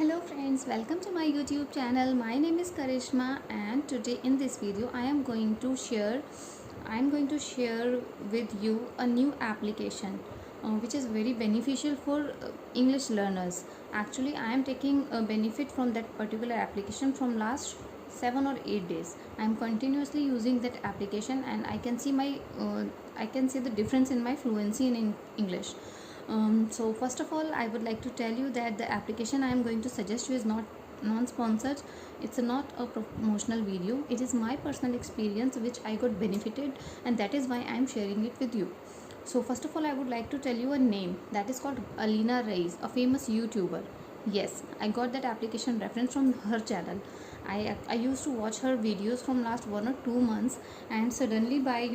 Hello friends, welcome to my YouTube channel. My name is Karishma and today in this video I am going to share with you a new application which is very beneficial for English learners. Actually I am taking a benefit from that particular application from last 7 or 8 days. I am continuously using that application and I can see the difference in my fluency in English. So first of all I would like to tell you that the application I am going to suggest you is not non-sponsored. It's not a promotional video. It is my personal experience which I got benefited, and that is why I am sharing it with you. So first of all I would like to tell you a name that is called Alina Raiz, a famous YouTuber. Yes, I got that application reference from her channel. I used to watch her videos from last 1 or 2 months, and suddenly by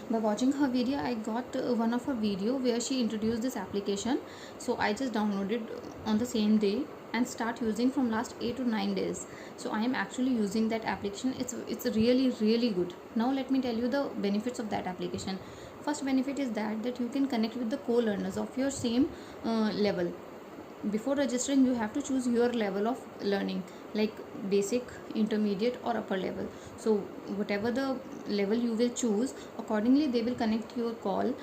watching her video I got one of her video where she introduced this application. So I just downloaded on the same day and start using from last 8 to 9 days. So I am actually using that application. It's really good. Now let me tell you the benefits of that application. First benefit is that you can connect with the co-learners of your same level. Before registering you have to choose your level of learning, like basic, intermediate or upper level. So whatever the level you will choose, accordingly they will connect your call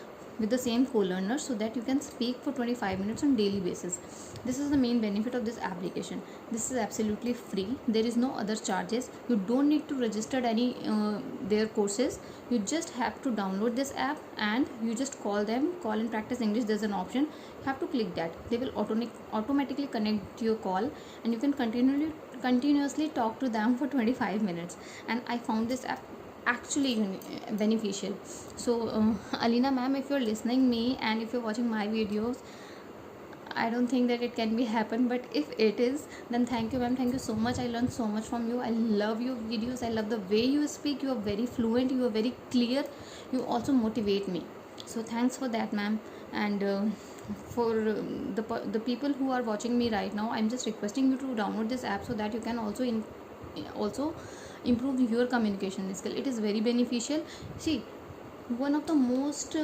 with the same co-learner so that you can speak for 25 minutes on daily basis. This is the main benefit of this application. This is absolutely free. There is no other charges. You don't need to register any their courses. You just have to download this app and you just call them. Call and practice English, there's an option. You have to click that. They will automatically connect to your call and you can continuously talk to them for 25 minutes. And I found this app actually beneficial. So Alina ma'am, if you're listening me and if you're watching my videos, I don't think that it can be happen, but if it is, then thank you ma'am, thank you so much. I learned so much from you. I love your videos. I love the way you speak. You are very fluent, you are very clear, you also motivate me. So thanks for that ma'am. And for the people who are watching me right now, I'm just requesting you to download this app so that you can also improve your communication skill. It is very beneficial. See, one of the most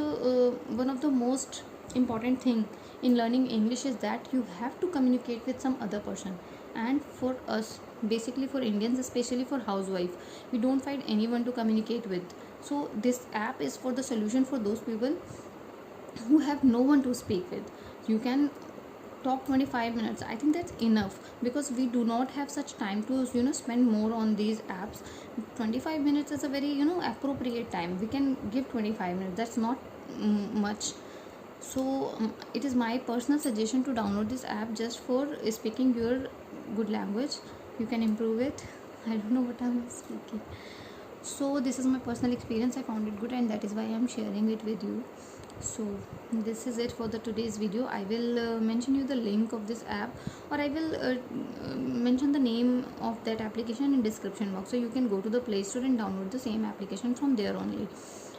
important thing in learning English is that you have to communicate with some other person. And for us, basically for Indians, especially for housewife, we don't find anyone to communicate with. So this app is for the solution for those people who have no one to speak with. You can talk 25 minutes. I think that's enough, because we do not have such time to spend more on these apps. 25 minutes is a very appropriate time. We can give 25 minutes. That's not much. So it is my personal suggestion to download this app just for speaking your good language. You can improve it. I don't know what I'm speaking. So this is my personal experience. I found it good and that is why I'm sharing it with you. So this is it for the today's video. I will mention you the link of this app, or I will mention the name of that application in description box, so you can go to the Play Store and download the same application from there only.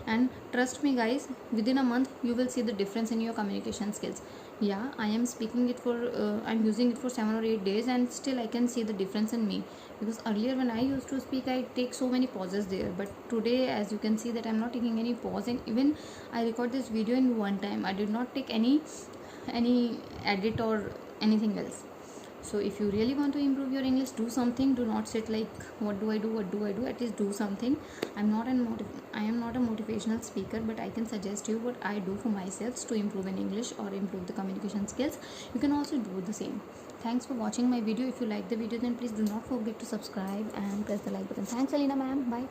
And trust me guys, within a month you will see the difference in your communication skills. Yeah, I am speaking it for I'm using it for 7 or 8 days and still I can see the difference in me, because earlier when I used to speak I take so many pauses there, but today as you can see that I'm not taking any pause, and even I record this video in one time. I did not take any edit or anything else. So if you really want to improve your English, do something. Do not sit like what do I do, at least do something. I am not a motivational speaker, but I can suggest you what I do for myself to improve in English or improve the communication skills. You can also do the same. Thanks for watching my video. If you like the video, then please do not forget to subscribe and press the like button. Thanks Alina ma'am. Bye.